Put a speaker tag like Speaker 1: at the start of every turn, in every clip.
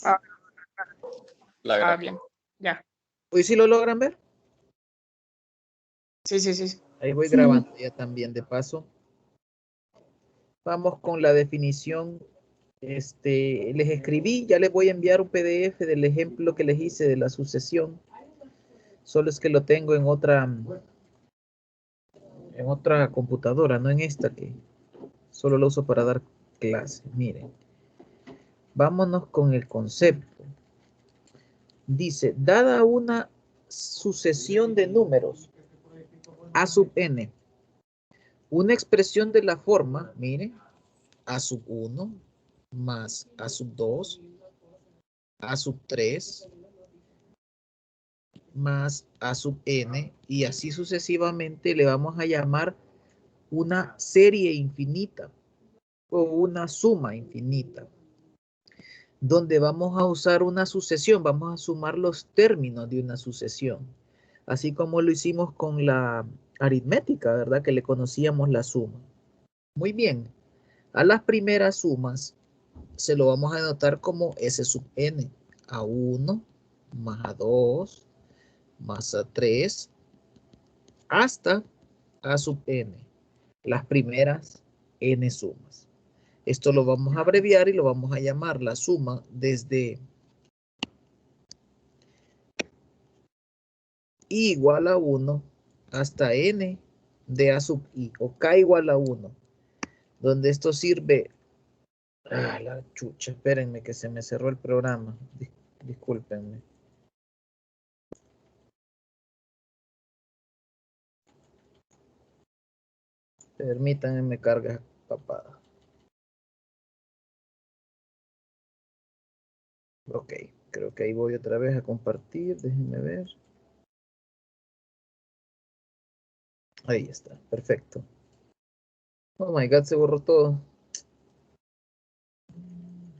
Speaker 1: Ah,
Speaker 2: la gráfica.
Speaker 1: bien, ya.
Speaker 3: ¿Hoy sí lo logran ver?
Speaker 1: Sí, sí, sí.
Speaker 3: Ahí voy grabando ya también de paso. Vamos con la definición. Les escribí, ya les voy a enviar un PDF del ejemplo que les hice de la sucesión. Solo es que lo tengo en otra computadora, no en esta que solo lo uso para dar clases. Miren, vámonos con el concepto. Dice, dada una sucesión de números a sub n, una expresión de la forma, miren, a sub 1 más a sub 2 a sub 3 más a sub n, y así sucesivamente le vamos a llamar una serie infinita o una suma infinita, donde vamos a usar una sucesión, vamos a sumar los términos de una sucesión, así como lo hicimos con la aritmética, ¿verdad? Que le conocíamos la suma. Muy bien, a las primeras sumas se lo vamos a anotar como S sub n, a 1 más a 2 más a 3 hasta a sub n, las primeras n sumas. Esto lo vamos a abreviar y lo vamos a llamar la suma desde i igual a 1 hasta n de a sub i, o k igual a 1, donde esto sirve... la chucha, espérenme que se me cerró el programa. Discúlpenme. Permítanme, me carga papada. Ok, creo que ahí voy otra vez a compartir. Déjenme ver. Ahí está, perfecto. Oh my God, se borró todo.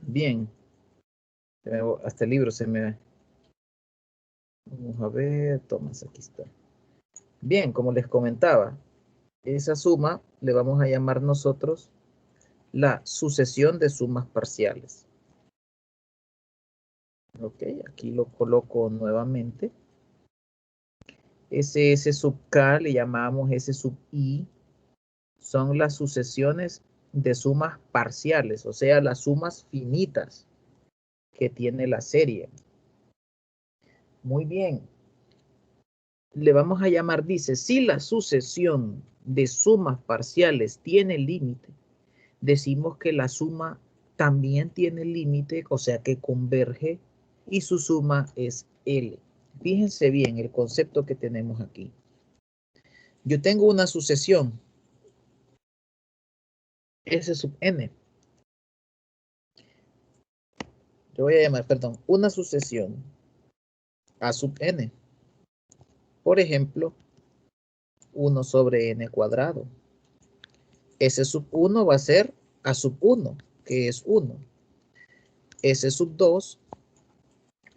Speaker 3: Bien. Hasta el libro se me... Vamos a ver, Tomás, aquí está. Bien, como les comentaba, esa suma le vamos a llamar nosotros la sucesión de sumas parciales. Ok, aquí lo coloco nuevamente. S sub k le llamamos S sub i. Son las sucesiones de sumas parciales, o sea, las sumas finitas que tiene la serie. Muy bien. Le vamos a llamar, dice, si la sucesión de sumas parciales tiene límite, decimos que la suma también tiene límite, o sea que converge, y su suma es L. Fíjense bien el concepto que tenemos aquí. Yo tengo una sucesión, S sub n. Yo voy a llamar, perdón, una sucesión a sub n. Por ejemplo, 1 sobre n cuadrado. S sub 1 va a ser a sub 1, que es 1. S sub 2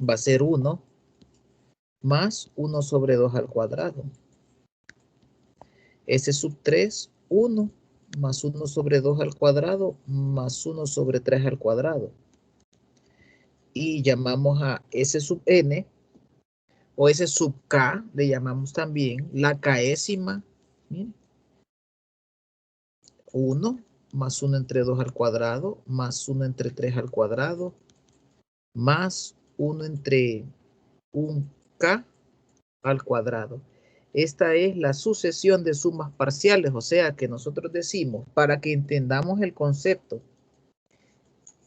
Speaker 3: va a ser 1 más 1 sobre 2 al cuadrado. S sub 3, 1 más 1 sobre 2 al cuadrado más 1 sobre 3 al cuadrado. Y llamamos a S sub n o S sub k, le llamamos también la késima. Miren. 1 más 1 entre 2 al cuadrado más 1 entre 3 al cuadrado más 1 entre un k al cuadrado. Esta es la sucesión de sumas parciales, o sea que nosotros decimos, para que entendamos el concepto,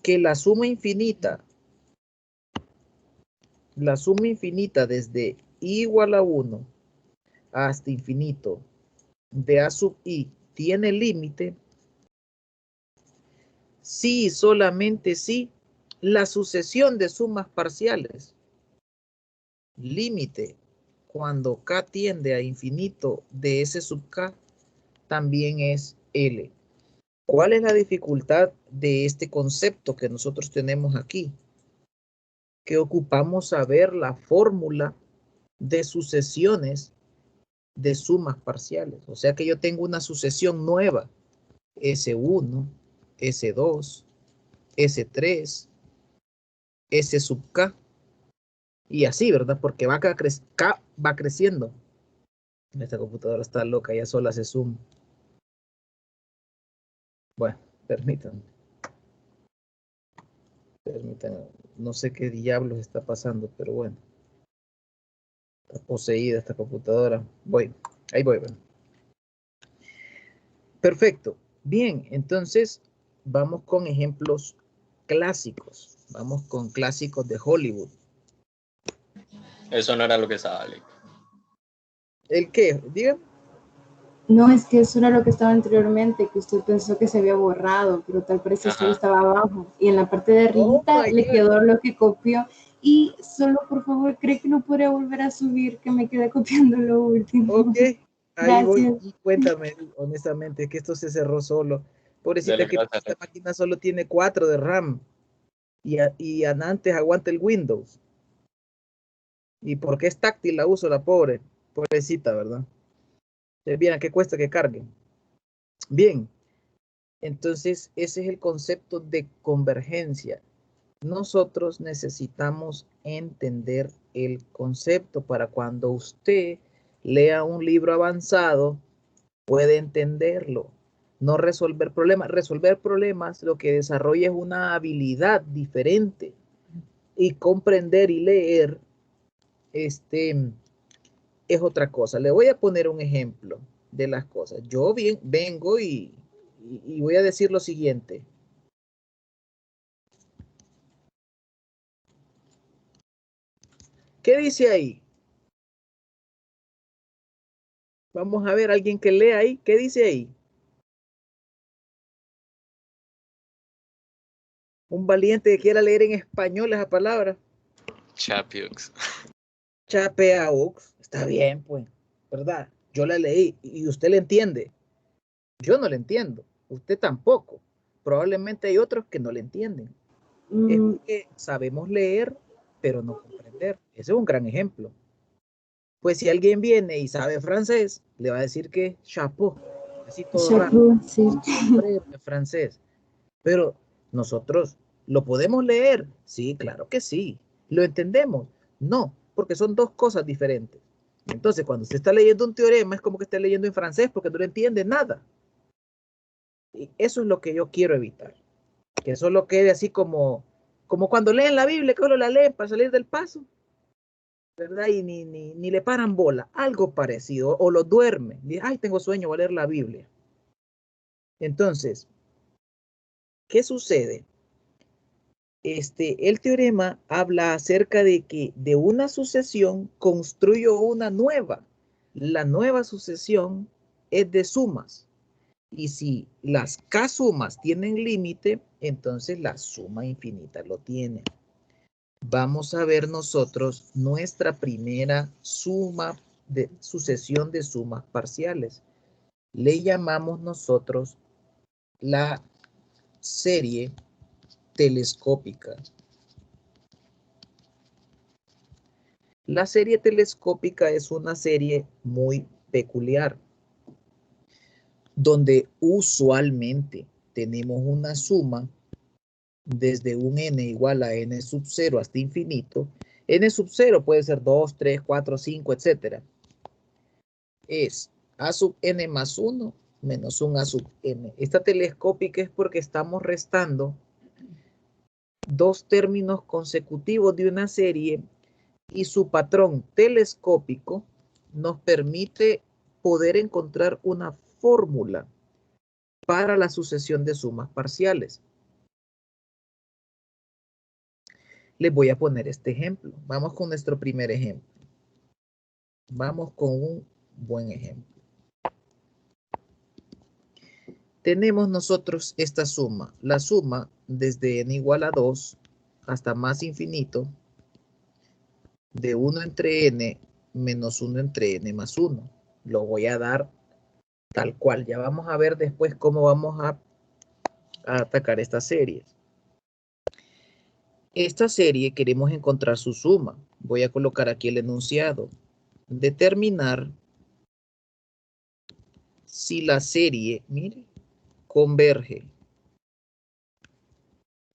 Speaker 3: que la suma infinita desde i igual a 1 hasta infinito de a sub i tiene límite, si y solamente si la sucesión de sumas parciales, límite cuando k tiende a infinito de S sub k, también es L. ¿Cuál es la dificultad de este concepto que nosotros tenemos aquí? Que ocupamos saber la fórmula de sucesiones de sumas parciales. O sea que yo tengo una sucesión nueva, S1, S2, S3, S sub K. Y así, ¿verdad? Porque K va creciendo. Esta computadora está loca, ya sola hace zoom. Bueno, permítanme. Permítanme. No sé qué diablos está pasando, pero bueno. Está poseída esta computadora. Voy. Ahí voy. Bueno. Perfecto. Bien, entonces vamos con ejemplos clásicos. Vamos con clásicos de Hollywood.
Speaker 2: Eso no era lo que estaba, Ale.
Speaker 3: ¿El qué? Diga.
Speaker 1: No, es que eso era lo que estaba anteriormente, que usted pensó que se había borrado, pero tal parece solo estaba abajo. Y en la parte de
Speaker 3: Oh
Speaker 1: arribita
Speaker 3: my
Speaker 1: le
Speaker 3: God.
Speaker 1: quedó lo que copió. Y solo, por favor, ¿cree que no podría volver a subir? Que me quedé copiando lo último.
Speaker 3: Ok, ahí voy.
Speaker 1: Gracias.
Speaker 3: Y cuéntame, honestamente, que esto se cerró solo. Pobrecita,
Speaker 2: Dele
Speaker 3: que
Speaker 2: gracias.
Speaker 3: esta máquina solo tiene 4 de RAM. Y antes aguanta el Windows. ¿Y porque es táctil la uso, la pobre? Pobrecita, ¿verdad? Bien, ¿a qué cuesta que cargue? Bien, entonces ese es el concepto de convergencia. Nosotros necesitamos entender el concepto para cuando usted lea un libro avanzado, puede entenderlo, no resolver problemas. Resolver problemas lo que desarrolla es una habilidad diferente y comprender y leer es otra cosa. Le voy a poner un ejemplo de las cosas. Yo vengo y voy a decir lo siguiente. ¿Qué dice ahí? Vamos a ver, alguien que lea ahí. ¿Qué dice ahí? Un valiente que quiera leer en español esa palabra.
Speaker 2: Chapiux.
Speaker 3: Chapeaux. Está bien, pues, ¿verdad? Yo la leí y usted la entiende. Yo no la entiendo. Usted tampoco. Probablemente hay otros que no le entienden. Es porque sabemos leer, pero no comprender. Ese es un gran ejemplo. Pues si alguien viene y sabe francés, le va a decir que chapeau. Así todo raro.
Speaker 1: Chapeau, sí.
Speaker 3: Francés. Pero nosotros lo podemos leer. Sí, claro que sí. ¿Lo entendemos? No, porque son dos cosas diferentes. Entonces, cuando usted está leyendo un teorema, es como que está leyendo en francés porque no le entiende nada. Y eso es lo que yo quiero evitar. Que solo quede así como cuando leen la Biblia, que solo la leen para salir del paso, ¿verdad? Y ni le paran bola. Algo parecido. O lo duerme. Dice, ay, tengo sueño, voy a leer la Biblia. Entonces, ¿qué sucede? El teorema habla acerca de que de una sucesión construyo una nueva. La nueva sucesión es de sumas. Y si las K sumas tienen límite, entonces la suma infinita lo tiene. Vamos a ver nosotros nuestra primera suma de sucesión de sumas parciales. Le llamamos nosotros la serie telescópica. La serie telescópica es una serie muy peculiar, donde usualmente tenemos una suma desde un n igual a n sub 0 hasta infinito. N sub 0 puede ser 2, 3, 4, 5, etc. Es a sub n más 1 menos un a sub n. Esta telescópica es porque estamos restando dos términos consecutivos de una serie y su patrón telescópico nos permite poder encontrar una fórmula para la sucesión de sumas parciales. Les voy a poner este ejemplo. Vamos con nuestro primer ejemplo. Vamos con un buen ejemplo. Tenemos nosotros esta suma. La suma desde n igual a 2 hasta más infinito de 1 entre n menos 1 entre n más 1. Lo voy a dar tal cual. Ya vamos a ver después cómo vamos a atacar esta serie. Esta serie queremos encontrar su suma. Voy a colocar aquí el enunciado. Determinar si la serie, mire, converge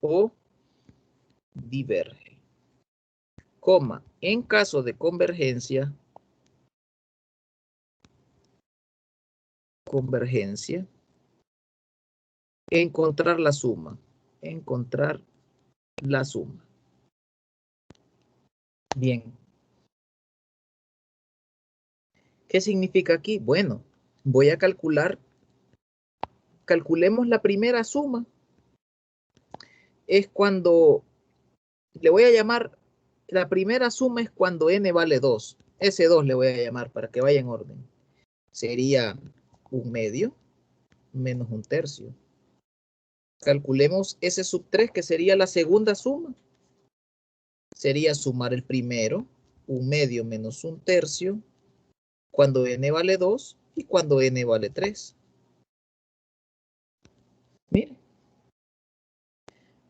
Speaker 3: o diverge. Coma, en caso de convergencia, encontrar la suma. Encontrar la suma. Bien. ¿Qué significa aquí? Bueno, voy a calcular. Calculemos la primera suma. Es cuando, le voy a llamar, la primera suma es cuando n vale 2. Ese 2 le voy a llamar para que vaya en orden. Sería 1/2 menos 1/3. Calculemos S sub 3, que sería la segunda suma. Sería sumar el primero, 1/2 menos 1/3, cuando n vale 2 y cuando n vale 3. Mire.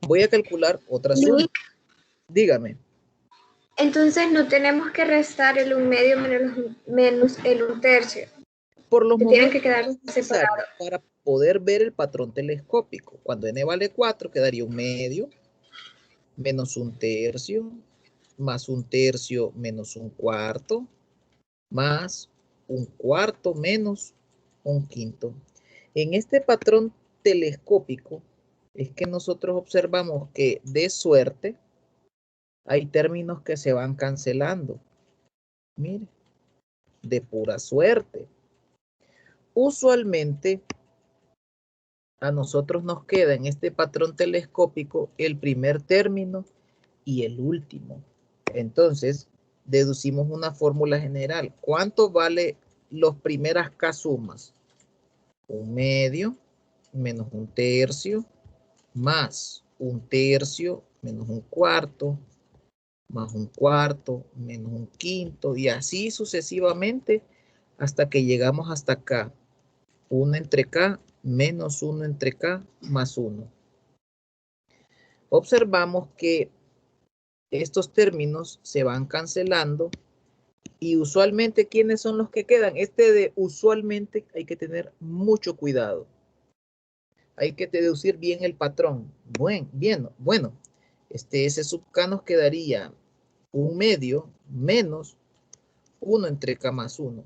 Speaker 3: Voy a calcular otra suma. Dígame.
Speaker 4: Entonces no tenemos que restar el 1/2 menos el 1/3.
Speaker 3: Por los
Speaker 4: que tienen que quedar
Speaker 3: separados. Para poder ver el patrón telescópico. Cuando n vale 4, quedaría 1/2 menos 1/3 más 1/3 menos 1/4 más 1/4 menos 1/5. En este patrón telescópico es que nosotros observamos que de suerte hay términos que se van cancelando. Mire, de pura suerte. Usualmente a nosotros nos queda en este patrón telescópico el primer término y el último. Entonces, deducimos una fórmula general. ¿Cuánto vale las primeras K sumas? 1/2 menos 1/3 más 1/3 menos 1/4 más 1/4 menos 1/5 y así sucesivamente hasta que llegamos hasta acá. 1 entre K menos 1 entre K más 1. Observamos que estos términos se van cancelando y usualmente, ¿quiénes son los que quedan? Este de usualmente hay que tener mucho cuidado. Hay que deducir bien el patrón. Bueno, S sub K nos quedaría 1/2 menos 1 entre K más 1.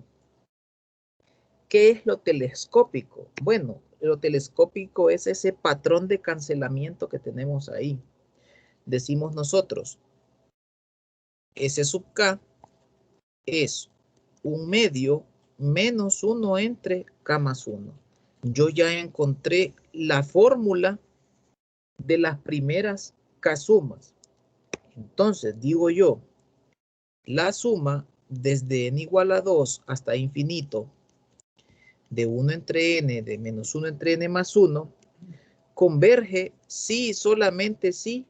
Speaker 3: ¿Qué es lo telescópico? Bueno, lo telescópico es ese patrón de cancelamiento que tenemos ahí. Decimos nosotros, S sub K es 1/2 menos 1 entre K más 1. Yo ya encontré la fórmula de las primeras K sumas. Entonces, digo yo, la suma desde n igual a 2 hasta infinito de 1 entre n, de menos 1 entre n más 1, converge sí, solamente sí,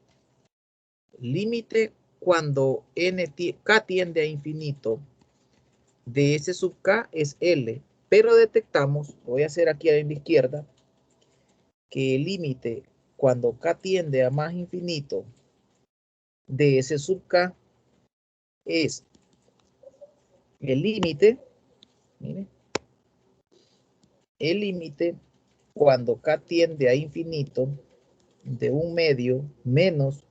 Speaker 3: límite cuando K tiende a infinito de S sub K es L, pero detectamos, voy a hacer aquí a la izquierda, que el límite cuando K tiende a más infinito de S sub K es el límite, mire, el límite cuando K tiende a infinito de 1/2 menos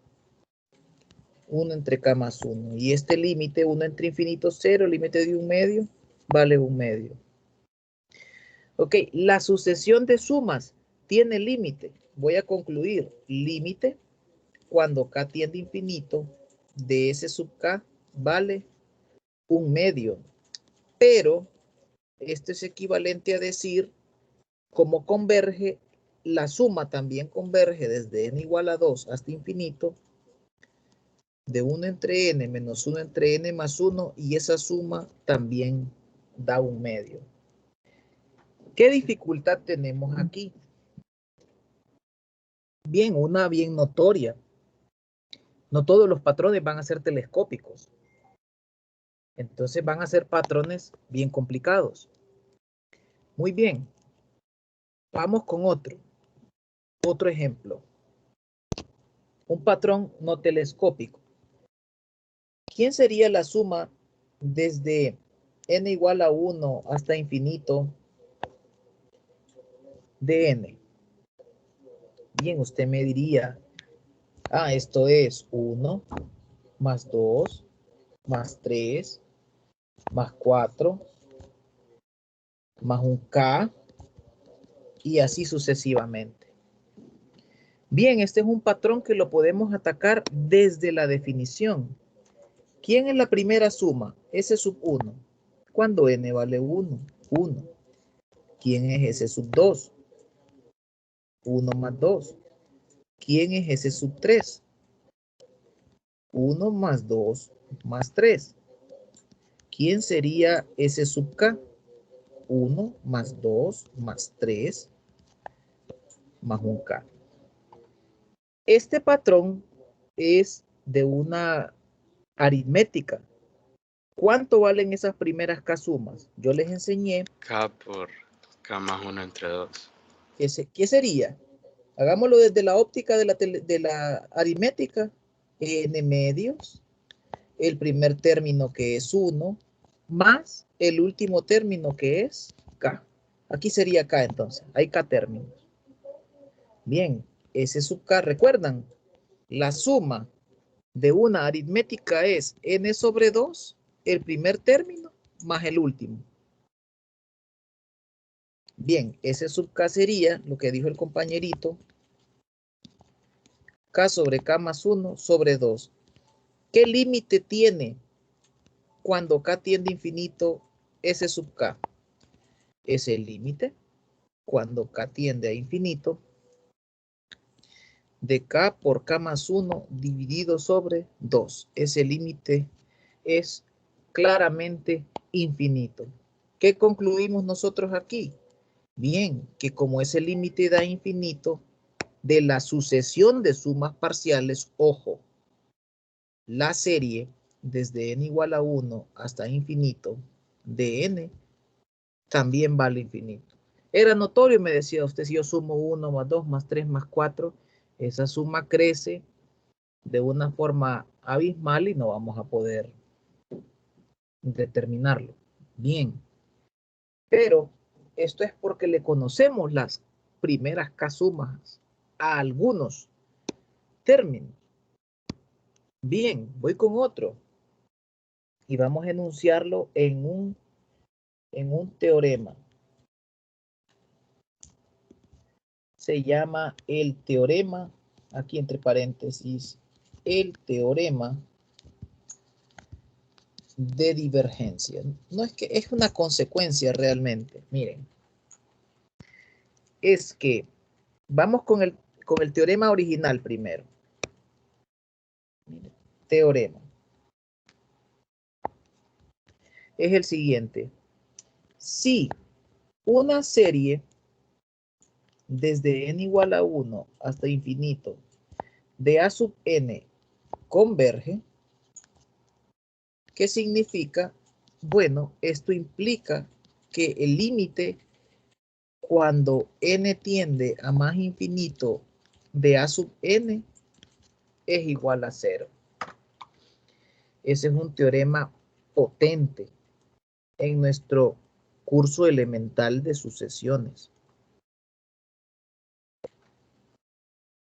Speaker 3: 1 entre K más 1. Y este límite, 1 entre infinito, 0, límite de 1/2, vale 1/2. Ok, la sucesión de sumas tiene límite. Voy a concluir. Límite cuando K tiende a infinito de S sub K vale 1/2. Pero esto es equivalente a decir, como converge, la suma también converge desde n igual a 2 hasta infinito, de 1 entre n menos 1 entre n más 1, y esa suma también da 1/2. ¿Qué dificultad tenemos aquí? Bien, una bien notoria. No todos los patrones van a ser telescópicos. Entonces van a ser patrones bien complicados. Muy bien. Vamos con otro ejemplo. Un patrón no telescópico. ¿Quién sería la suma desde n igual a 1 hasta infinito de n? Bien, usted me diría, Esto es 1 más 2 más 3 más 4 más un K y así sucesivamente. Bien, este es un patrón que lo podemos atacar desde la definición. ¿Quién es la primera suma? S sub 1. Cuando n vale 1, 1. ¿Quién es S sub 2? 1 más 2. ¿Quién es S sub 3? 1 más 2 más 3. ¿Quién sería S sub K? 1 más 2 más 3 más un K. Este patrón es de una aritmética. ¿Cuánto valen esas primeras K sumas? Yo les enseñé.
Speaker 2: K por K más 1 entre 2.
Speaker 3: ¿Qué sería? Hagámoslo desde la óptica de la aritmética. N medios, el primer término que es 1, más el último término que es K. Aquí sería K entonces, hay K términos. Bien, S sub K, ¿recuerdan? La suma de una aritmética es N sobre 2, el primer término, más el último. Bien, S sub K sería lo que dijo el compañerito, K sobre K más 1 sobre 2. ¿Qué límite tiene cuando K tiende a infinito S sub K? Es el límite cuando K tiende a infinito de K por K más 1 dividido sobre 2. Ese límite es claramente infinito. ¿Qué concluimos nosotros aquí? Bien, que como ese límite da infinito, de la sucesión de sumas parciales, ojo, la serie desde n igual a 1 hasta infinito de n también vale infinito. Era notorio, me decía usted, si yo sumo 1 más 2 más 3 más 4, esa suma crece de una forma abismal y no vamos a poder determinarlo. Bien, pero esto es porque le conocemos las primeras K sumas a algunos términos. Bien, voy con otro y vamos a enunciarlo en un teorema. Se llama el teorema, aquí entre paréntesis, el teorema de divergencia. No es que es una consecuencia realmente. Miren, es que vamos con el teorema original primero. Miren, teorema. Es el siguiente. Si una serie desde n igual a 1 hasta infinito de a sub n converge, ¿qué significa? Bueno, esto implica que el límite cuando n tiende a más infinito de a sub n es igual a 0. Ese es un teorema potente en nuestro curso elemental de sucesiones.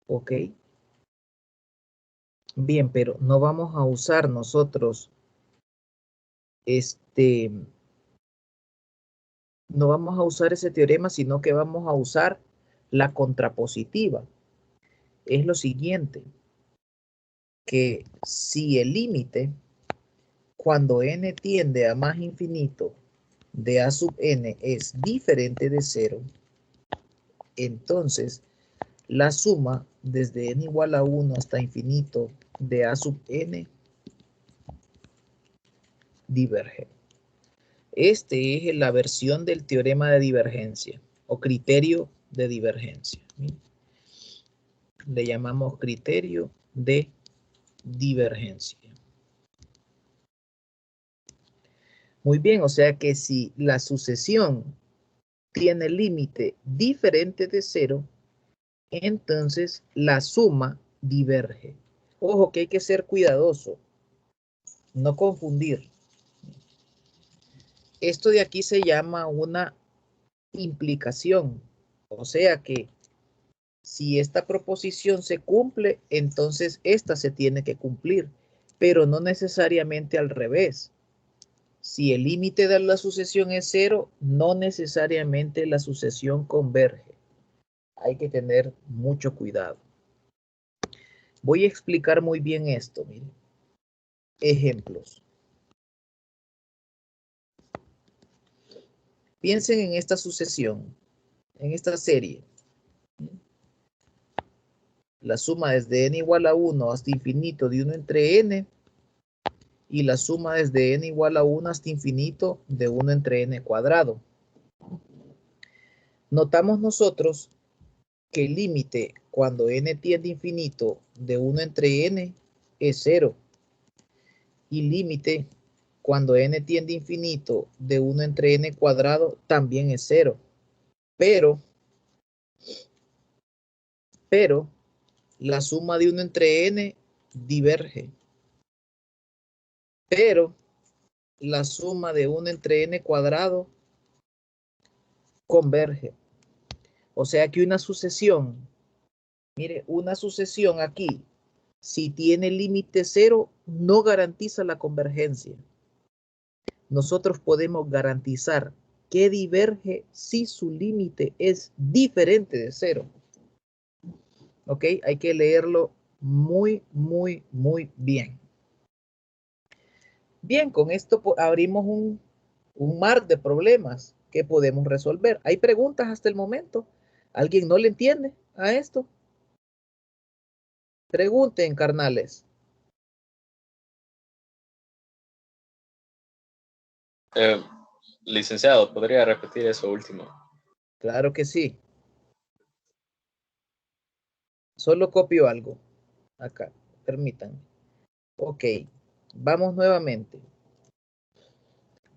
Speaker 3: ¿Ok? Bien, pero no vamos a usar nosotros no vamos a usar ese teorema, sino que vamos a usar la contrapositiva. Es lo siguiente, que si el límite, cuando n tiende a más infinito de a sub n es diferente de 0, entonces la suma desde n igual a 1 hasta infinito de a sub n diverge. Este es la versión del teorema de divergencia o criterio de divergencia. Le llamamos criterio de divergencia. Muy bien, o sea que si la sucesión tiene límite diferente de 0, entonces la suma diverge. Ojo que hay que ser cuidadoso, no confundir. Esto de aquí se llama una implicación, o sea que Si esta proposición se cumple, entonces esta se tiene que cumplir, pero no necesariamente al revés. Si el límite de la sucesión es 0, no necesariamente la sucesión converge. Hay que tener mucho cuidado. Voy a explicar muy bien esto, miren. Ejemplos. Piensen en esta sucesión, en esta serie. La suma desde n igual a 1 hasta infinito de 1 entre n, y la suma desde n igual a 1 hasta infinito de 1 entre n cuadrado. Notamos nosotros que el límite cuando n tiende a infinito de 1 entre n es 0. Y límite cuando n tiende a infinito de 1 entre n cuadrado también es 0. Pero la suma de 1 entre n diverge. Pero la suma de 1 entre n cuadrado converge. O sea que una sucesión, mire, una sucesión aquí, si tiene límite 0, no garantiza la convergencia. Nosotros podemos garantizar que diverge si su límite es diferente de 0. ¿Ok? Hay que leerlo muy, muy, muy bien. Bien, con esto abrimos un mar de problemas que podemos resolver. ¿Hay preguntas hasta el momento? ¿Alguien no le entiende a esto? Pregunten, carnales.
Speaker 2: Licenciado, ¿podría repetir eso último?
Speaker 3: Claro que sí. Solo copio algo. Acá, permítanme. Ok, vamos nuevamente.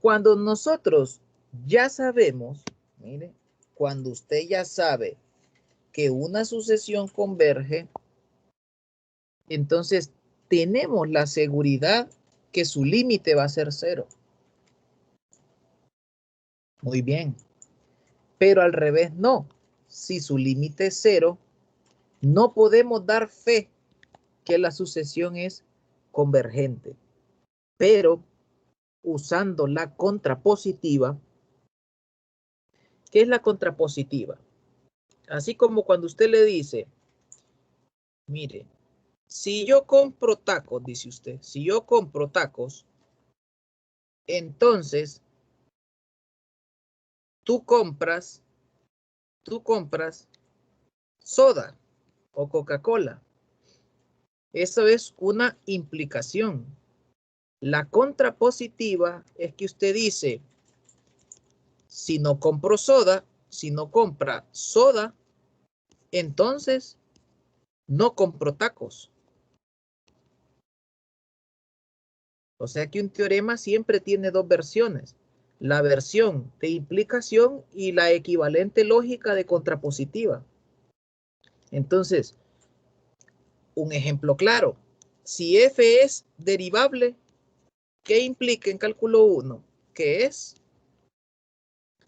Speaker 3: Cuando nosotros ya sabemos, mire, cuando usted ya sabe que una sucesión converge, entonces tenemos la seguridad que su límite va a ser 0. Muy bien. Pero al revés no. Si su límite es 0, no podemos dar fe que la sucesión es convergente. Pero usando la contrapositiva, ¿qué es la contrapositiva? Así como cuando usted le dice, mire, si yo compro tacos, dice usted, si yo compro tacos, entonces tú compras soda o Coca-Cola. Eso es una implicación. La contrapositiva es que usted dice, si no compro soda, si no compra soda, entonces no compro tacos. O sea que un teorema siempre tiene dos versiones. La versión de implicación y la equivalente lógica de contrapositiva. Entonces, un ejemplo claro. Si f es derivable, ¿qué implica en cálculo 1? Que es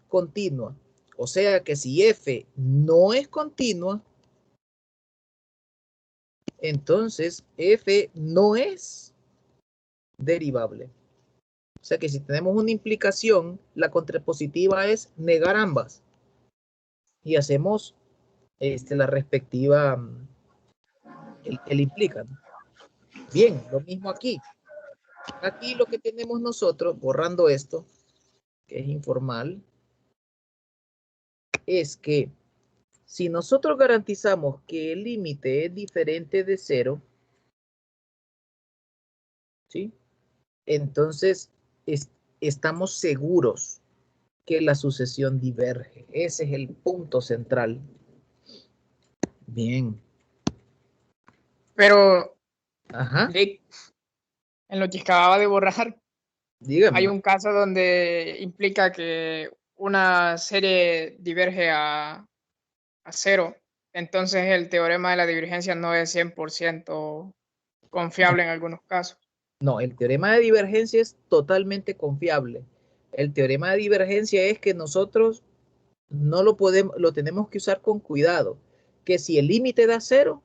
Speaker 3: continua. O sea que si f no es continua, entonces f no es derivable. O sea que si tenemos una implicación, la contrapositiva es negar ambas. Y hacemos la respectiva, el implica. Bien, lo mismo aquí. Aquí lo que tenemos nosotros, borrando esto, que es informal, es que si nosotros garantizamos que el límite es diferente de 0, ¿sí? Entonces estamos seguros que la sucesión diverge. Ese es el punto central. Bien.
Speaker 5: Pero,
Speaker 3: Ajá.
Speaker 5: Rick, en lo que acababa de borrar,
Speaker 3: Dígame.
Speaker 5: hay un caso donde implica que una serie diverge a 0. Entonces el teorema de la divergencia no es 100% confiable en algunos casos.
Speaker 3: No, el teorema de divergencia es totalmente confiable. El teorema de divergencia es que nosotros no lo podemos, lo tenemos que usar con cuidado. que si el límite da 0,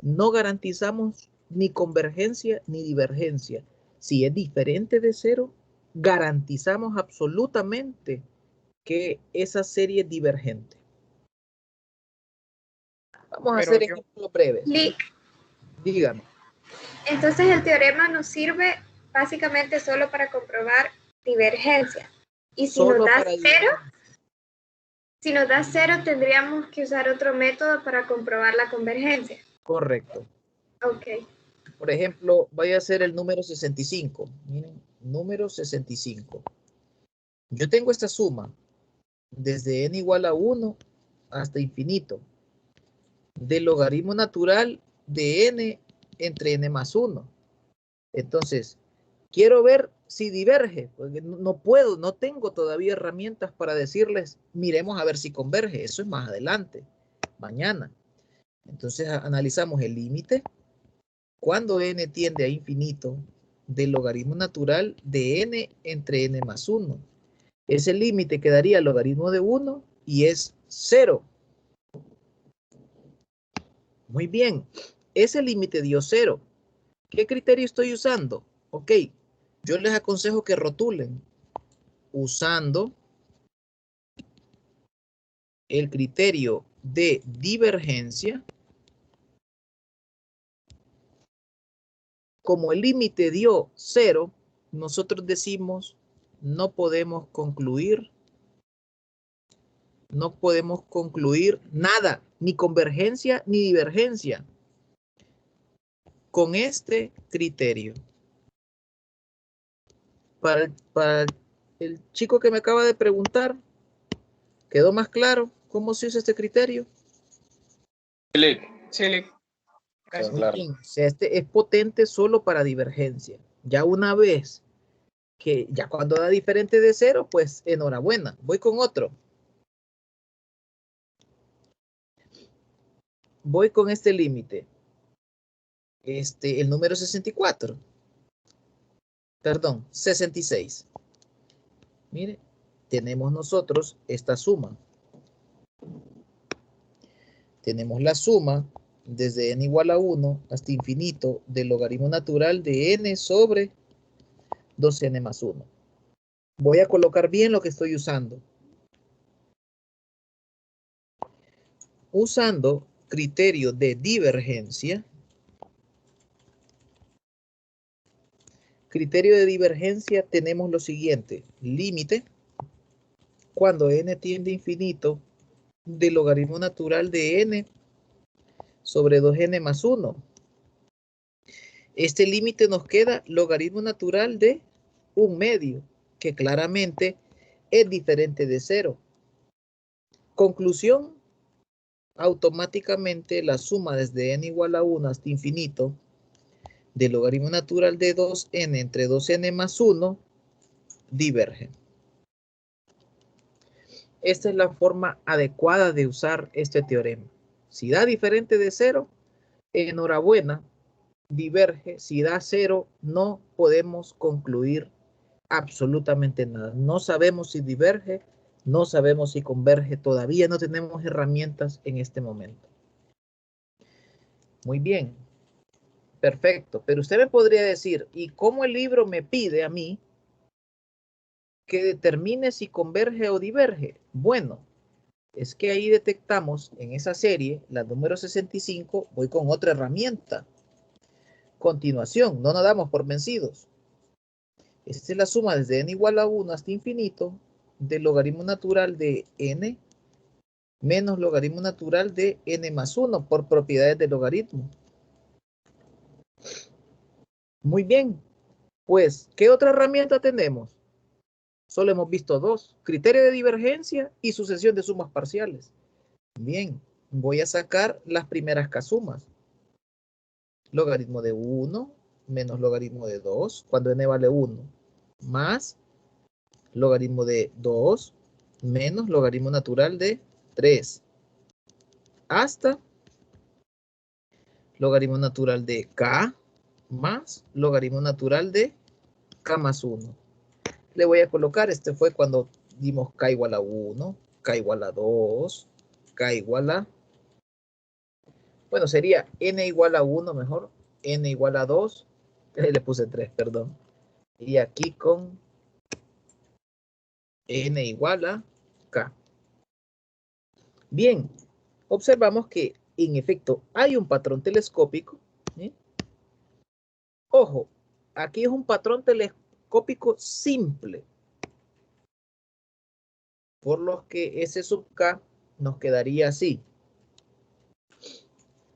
Speaker 3: no garantizamos ni convergencia ni divergencia. Si es diferente de 0, garantizamos absolutamente que esa serie es divergente. Vamos a hacer ejemplos breves. Dígame.
Speaker 4: Entonces el teorema nos sirve básicamente solo para comprobar divergencia. Y si nos da 0, si nos da 0, tendríamos que usar otro método para comprobar la convergencia.
Speaker 3: Correcto.
Speaker 4: Ok.
Speaker 3: Por ejemplo, vaya a ser el número 65. Miren, número 65. Yo tengo esta suma desde n igual a 1 hasta infinito del logaritmo natural de n entre n más 1. Entonces, quiero ver si diverge, porque no puedo, no tengo todavía herramientas para decirles, miremos a ver si converge. Eso es más adelante, mañana. Entonces, analizamos el límite cuando n tiende a infinito del logaritmo natural de n entre n más 1. Ese límite quedaría logaritmo de 1 y es 0. Muy bien, ese límite dio 0. ¿Qué criterio estoy usando? Ok, yo les aconsejo que rotulen usando el criterio de divergencia. Como el límite dio 0, nosotros decimos no podemos concluir nada, ni convergencia ni divergencia con este criterio. Para el chico que me acaba de preguntar, ¿quedó más claro cómo se usa este criterio?
Speaker 5: Sí.
Speaker 2: Claro.
Speaker 3: Bien, o sea, este es potente solo para divergencia. Ya una vez que ya cuando da diferente de 0, pues enhorabuena. Voy con otro. Voy con este límite. El número 64. Perdón, 66. Mire, tenemos nosotros esta suma. Tenemos la suma desde n igual a 1 hasta infinito del logaritmo natural de n sobre 2n más 1. Voy a colocar bien lo que estoy usando. Usando criterio de divergencia. Criterio de divergencia tenemos lo siguiente. Límite cuando n tiende a infinito del logaritmo natural de n sobre 2n más 1. Este límite nos queda logaritmo natural de 1/2, que claramente es diferente de 0. Conclusión, automáticamente la suma desde n igual a 1 hasta infinito del logaritmo natural de 2n entre 2n más 1 diverge. Esta es la forma adecuada de usar este teorema. Si da diferente de 0, enhorabuena, diverge. Si da 0, no podemos concluir absolutamente nada. No sabemos si diverge, no sabemos si converge. Todavía no tenemos herramientas en este momento. Muy bien. Perfecto. Pero usted me podría decir, ¿y cómo el libro me pide a mí que determine si converge o diverge? Bueno, es que ahí detectamos en esa serie, la número 65, voy con otra herramienta. Continuación, no nos damos por vencidos. Esta es la suma desde n igual a 1 hasta infinito del logaritmo natural de n menos logaritmo natural de n más 1 por propiedades del logaritmo. Muy bien. Pues, ¿qué otra herramienta tenemos? Solo hemos visto dos. Criterio de divergencia y sucesión de sumas parciales. Bien, voy a sacar las primeras casumas. Logaritmo de 1 menos logaritmo de 2, cuando n vale 1, más logaritmo de 2 menos logaritmo natural de 3, hasta logaritmo natural de k más logaritmo natural de k más 1. Le voy a colocar, este fue cuando dimos k igual a 1, k igual a 2, k igual a Bueno, sería n igual a 1 mejor, n igual a 2, le puse 3, perdón. Y aquí con n igual a k. Bien, observamos que en efecto hay un patrón telescópico. ¿Sí? Ojo, aquí es un patrón telescópico simple, por lo que S sub k nos quedaría así.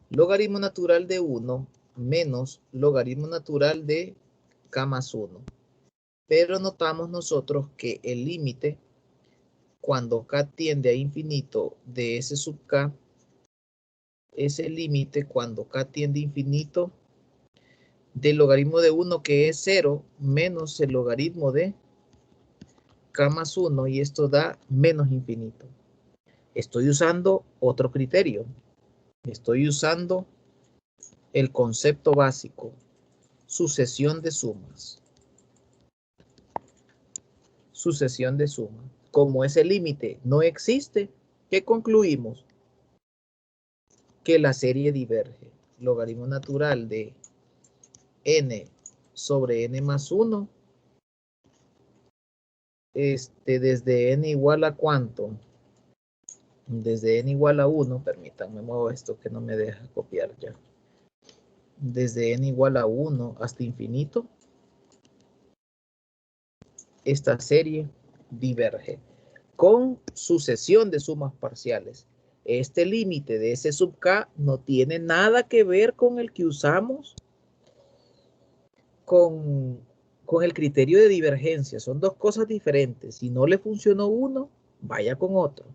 Speaker 3: Logaritmo natural de 1 menos logaritmo natural de k más 1. Pero notamos nosotros que el límite, cuando k tiende a infinito de S sub k, es el límite cuando k tiende a infinito del logaritmo de 1, que es 0, menos el logaritmo de k más 1, y esto da menos infinito. Estoy usando otro criterio. Estoy usando el concepto básico, sucesión de sumas. Sucesión de sumas. Como ese límite no existe, ¿qué concluimos? Que la serie diverge. Logaritmo natural de n sobre n más 1, desde n igual a ¿cuánto? Desde n igual a 1, permítanme, muevo esto que no me deja copiar ya. Desde n igual a 1 hasta infinito, esta serie diverge con sucesión de sumas parciales. Este límite de S sub k no tiene nada que ver con el que usamos con el criterio de divergencia. Son dos cosas diferentes. Si no le funcionó uno, vaya con otro.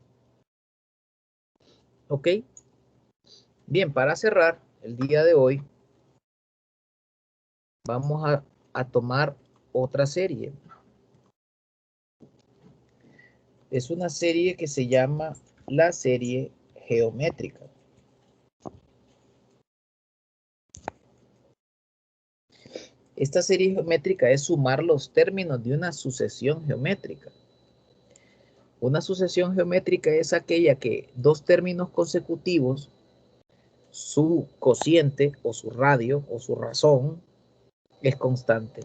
Speaker 3: ¿Ok? Bien, para cerrar el día de hoy, vamos a tomar otra serie. Es una serie que se llama la serie geométrica. Esta serie geométrica es sumar los términos de una sucesión geométrica. Una sucesión geométrica es aquella que dos términos consecutivos, su cociente o su radio o su razón es constante.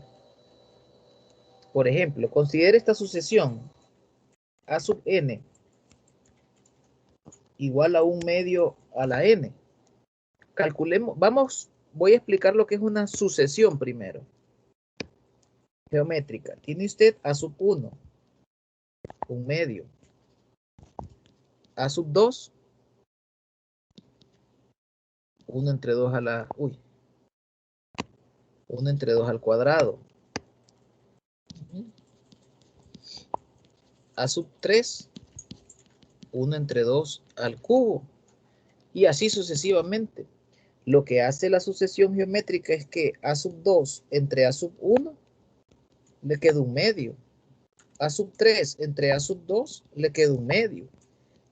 Speaker 3: Por ejemplo, considere esta sucesión a sub n igual a 1 medio a la n. Calculemos, voy a explicar lo que es una sucesión primero. Geométrica. Tiene usted a sub 1, 1 medio. A sub 2, 1 entre 2 a la... 1 entre 2 al cuadrado. A sub 3, 1 entre 2 al cubo. Y así sucesivamente. Lo que hace la sucesión geométrica es que a sub 2 entre a sub 1 le queda 1 medio. A sub 3 entre a sub 2 le queda 1 medio.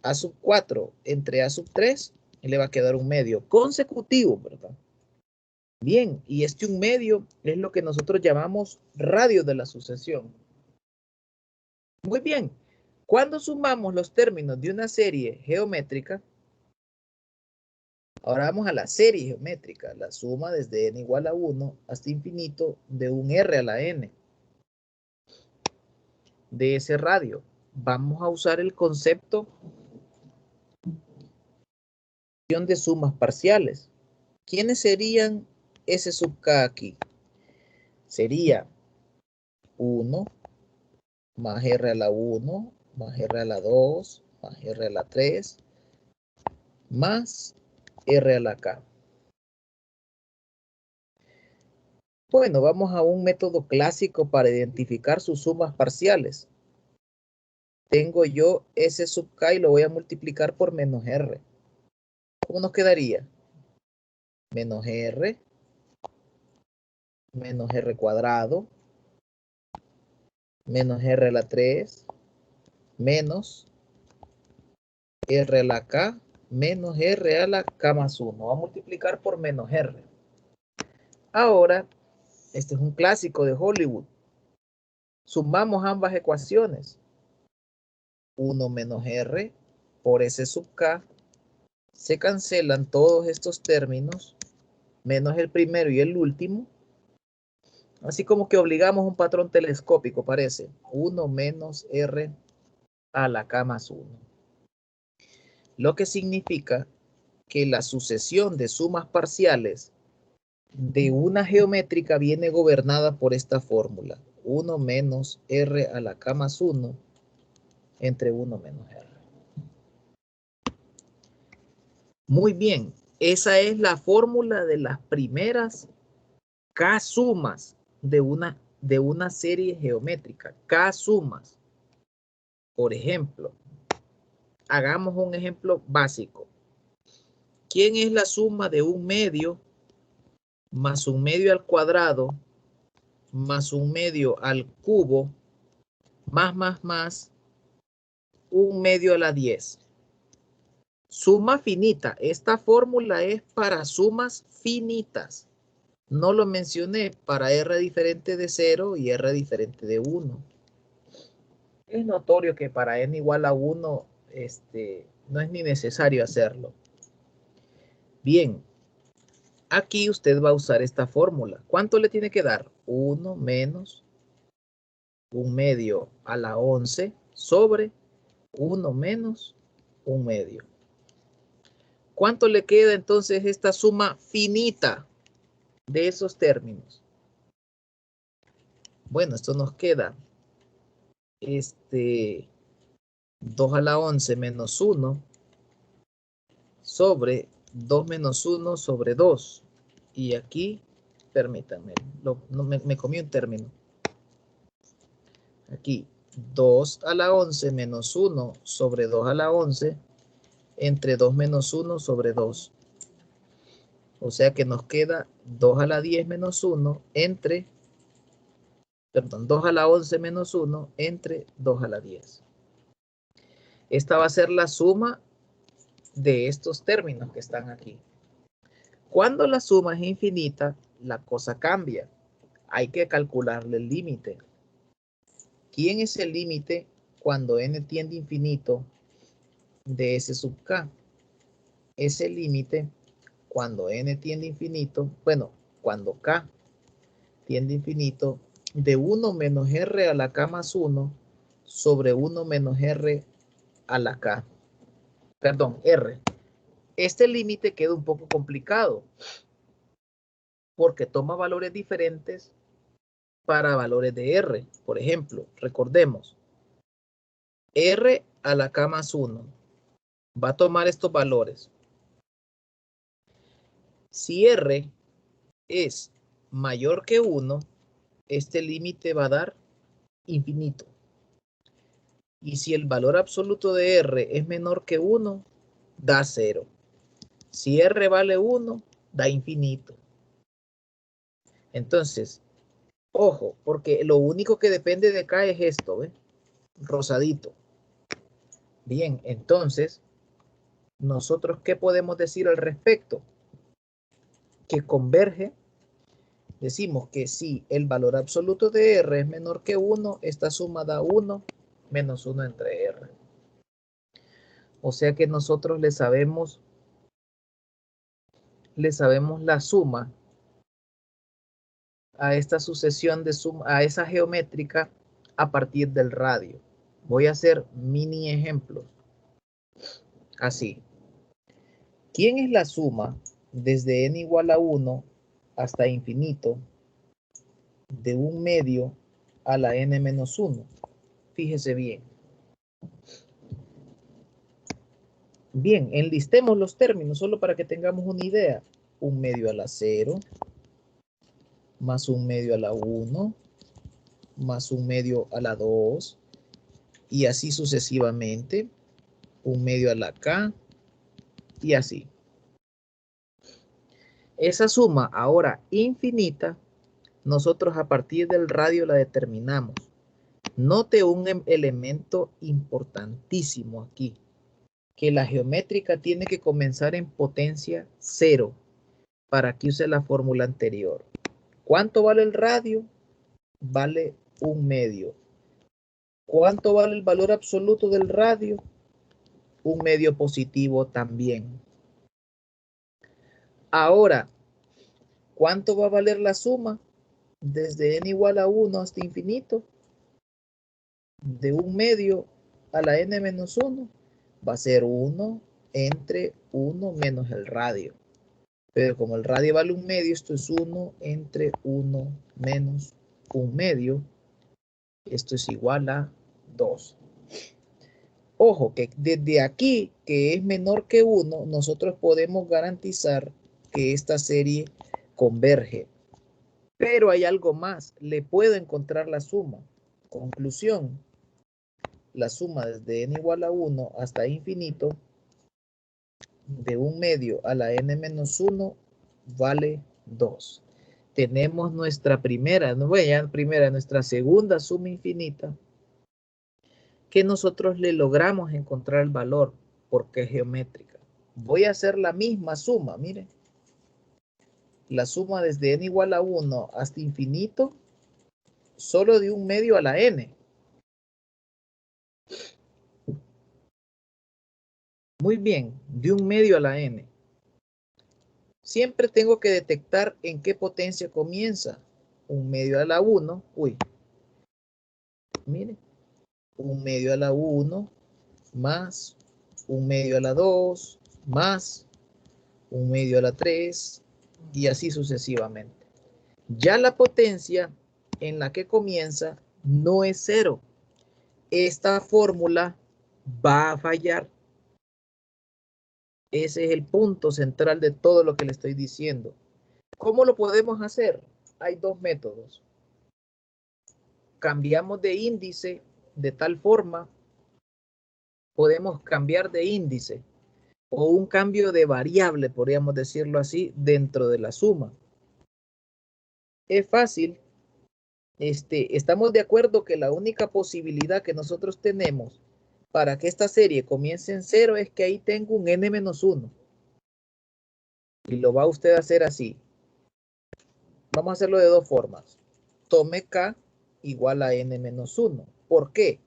Speaker 3: A sub 4 entre a sub 3 le va a quedar 1 medio. Consecutivo, ¿verdad? Bien, y este 1 medio es lo que nosotros llamamos radio de la sucesión. Muy bien. Cuando sumamos los términos de una serie geométrica, ahora vamos a la serie geométrica, la suma desde n igual a 1 hasta infinito de un r a la n. De ese radio, vamos a usar el concepto de sumas parciales. ¿Quiénes serían S sub k aquí? Sería 1 más r a la 1 más r a la 2 más r a la 3 más r a la k. Bueno, vamos a un método clásico para identificar sus sumas parciales. Tengo yo S sub k y lo voy a multiplicar por menos r. ¿Cómo nos quedaría? Menos r cuadrado menos r a la 3 menos r a la k menos r a la k más 1. Va a multiplicar por menos r. Ahora, este es un clásico de Hollywood. Sumamos ambas ecuaciones. 1 menos r por S sub k se cancelan todos estos términos, menos el primero y el último. Así como que obligamos un patrón telescópico, parece. 1 menos R a la K más 1. Lo que significa que la sucesión de sumas parciales de una geométrica viene gobernada por esta fórmula. 1 menos R a la K más 1 entre 1 menos R. Muy bien, esa es la fórmula de las primeras K sumas de una serie geométrica. K sumas. Por ejemplo, hagamos un ejemplo básico. ¿Quién es la suma de 1 medio más 1 medio al cuadrado más 1 medio al cubo más 1 medio a la 10? Suma finita. Esta fórmula es para sumas finitas. No lo mencioné para R diferente de 0 y R diferente de 1. Es notorio que para n igual a 1 no es ni necesario hacerlo. Bien, aquí usted va a usar esta fórmula. ¿Cuánto le tiene que dar? 1 menos 1 medio a la 11 sobre 1 menos 1 medio. ¿Cuánto le queda entonces esta suma finita de esos términos? Bueno, esto nos queda 2 a la 11 menos 1 sobre 2 menos 1 sobre 2. Y aquí, permítanme, me comí un término. Aquí, 2 a la 11 menos 1 sobre 2 a la 11 entre 2 menos 1 sobre 2. O sea que nos queda 2 a la 10 menos 1 entre, perdón, 2 a la 11 menos 1 entre 2 a la 10. Esta va a ser la suma de estos términos que están aquí. Cuando la suma es infinita, la cosa cambia. Hay que calcularle el límite. ¿Quién es el límite cuando n tiende a infinito de S sub k? Es el límite cuando n tiende a infinito, bueno, cuando k tiende a infinito de 1 menos R a la K más 1 sobre 1 menos R a la K. Perdón, R. Este límite queda un poco complicado porque toma valores diferentes para valores de R. Por ejemplo, recordemos, R a la K más 1 va a tomar estos valores. Si R es mayor que 1, este límite va a dar infinito. Y si el valor absoluto de R es menor que 1, da 0. Si R vale 1, da infinito. Entonces, ojo, porque lo único que depende de acá es esto, ¿ves? Rosadito. Bien, entonces, ¿nosotros qué podemos decir al respecto? Que converge. Decimos que si el valor absoluto de R es menor que 1, esta suma da 1 menos 1 entre R. O sea que nosotros le sabemos la suma a esta sucesión de suma, a esa geométrica a partir del radio. Voy a hacer mini ejemplos. Así. ¿Quién es la suma desde n igual a 1 hasta infinito de 1 medio a la n menos 1? Fíjese bien. Bien, enlistemos los términos solo para que tengamos una idea. 1 medio a la 0 más 1 medio a la 1 más 1 medio a la 2 y así sucesivamente. 1 medio a la K y así. Esa suma ahora infinita, nosotros a partir del radio la determinamos. Note un elemento importantísimo aquí, que la geométrica tiene que comenzar en potencia 0 para que use la fórmula anterior. ¿Cuánto vale el radio? Vale 1 medio. ¿Cuánto vale el valor absoluto del radio? 1 medio positivo también. Ahora, ¿cuánto va a valer la suma? Desde n igual a 1 hasta infinito. De 1/2 a la n menos 1 va a ser 1 entre 1 menos el radio. Pero como el radio vale 1/2, esto es 1 entre 1 menos 1/2. Esto es igual a 2. Ojo, que desde aquí, que es menor que 1, nosotros podemos garantizar que esta serie converge. Pero hay algo más. Le puedo encontrar la suma. Conclusión. La suma desde n igual a 1 hasta infinito de 1/2 a la n menos 1 vale 2. Tenemos nuestra primera, nuestra segunda suma infinita que nosotros le logramos encontrar el valor porque es geométrica. Voy a hacer la misma suma, miren. La suma desde n igual a 1 hasta infinito solo de 1/2 a la n. Muy bien, de 1/2 a la n. Siempre tengo que detectar en qué potencia comienza. 1/2 a la 1, miren. 1/2 a la 1 más 1/2 a la 2 más 1/2 a la 3 y así sucesivamente. Ya la potencia en la que comienza no es 0. Esta fórmula va a fallar. Ese es el punto central de todo lo que le estoy diciendo. ¿Cómo lo podemos hacer? Hay dos métodos. Cambiamos de índice de tal forma, podemos cambiar de índice o un cambio de variable, podríamos decirlo así, dentro de la suma. Es fácil. Estamos de acuerdo que la única posibilidad que nosotros tenemos para que esta serie comience en 0 es que ahí tengo un n-1. Y lo va usted a hacer así. Vamos a hacerlo de dos formas. Tome k igual a n-1. ¿Por qué?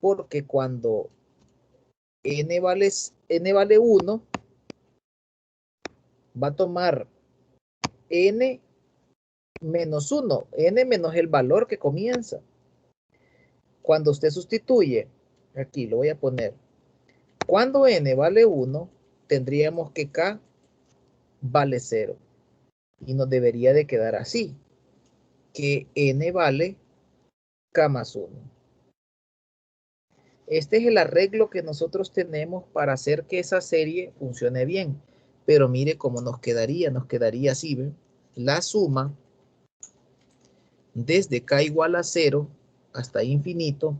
Speaker 3: Porque cuando n vale 1, va a tomar n menos 1. N menos el valor que comienza. Cuando usted sustituye, aquí lo voy a poner. Cuando n vale 1, tendríamos que k vale 0. Y nos debería de quedar así. Que n vale k más 1. Este es el arreglo que nosotros tenemos para hacer que esa serie funcione bien. Pero mire cómo nos quedaría. Nos quedaría así, ¿ven? La suma desde k igual a 0 hasta infinito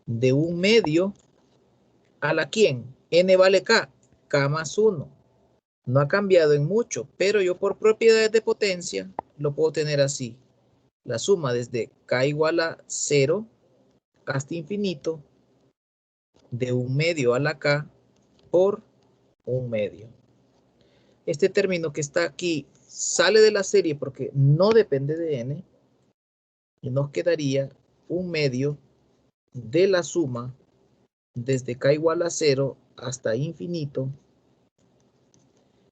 Speaker 3: de 1/2 a la ¿quién? N vale k. K más 1. No ha cambiado en mucho, pero yo por propiedades de potencia lo puedo tener así. La suma desde k igual a 0 hasta infinito de 1/2 a la k por 1/2. Este término que está aquí sale de la serie porque no depende de n. Y nos quedaría 1/2 de la suma desde k igual a 0 hasta infinito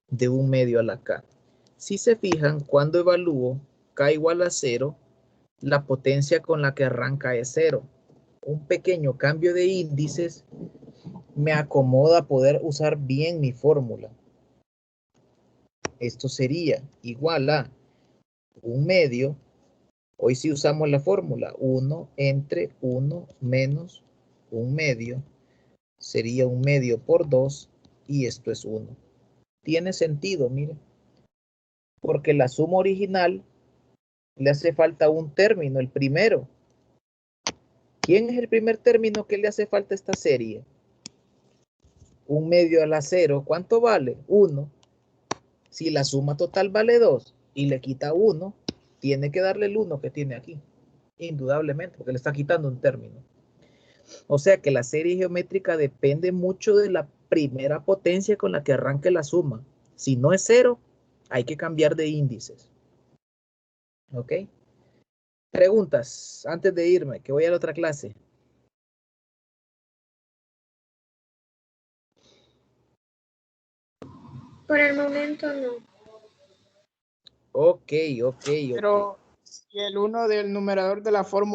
Speaker 3: de 1/2 a la k. Si se fijan, cuando evalúo k igual a 0, la potencia con la que arranca es 0. Un pequeño cambio de índices me acomoda a poder usar bien mi fórmula. Esto sería igual a 1/2. Hoy sí usamos la fórmula 1 entre 1 menos 1/2. Sería 1/2 por 2 y esto es 1. Tiene sentido, miren. Porque la suma original le hace falta un término, el primero. ¿Quién es el primer término que le hace falta a esta serie? 1/2 a la 0. ¿Cuánto vale? 1. Si la suma total vale 2 y le quita 1, tiene que darle el 1 que tiene aquí. Indudablemente, porque le está quitando un término. O sea que la serie geométrica depende mucho de la primera potencia con la que arranque la suma. Si no es 0, hay que cambiar de índices. ¿Ok? Preguntas antes de irme, que voy a la otra clase.
Speaker 4: Por el momento no.
Speaker 3: Ok.
Speaker 5: Pero si el 1 del numerador de la fórmula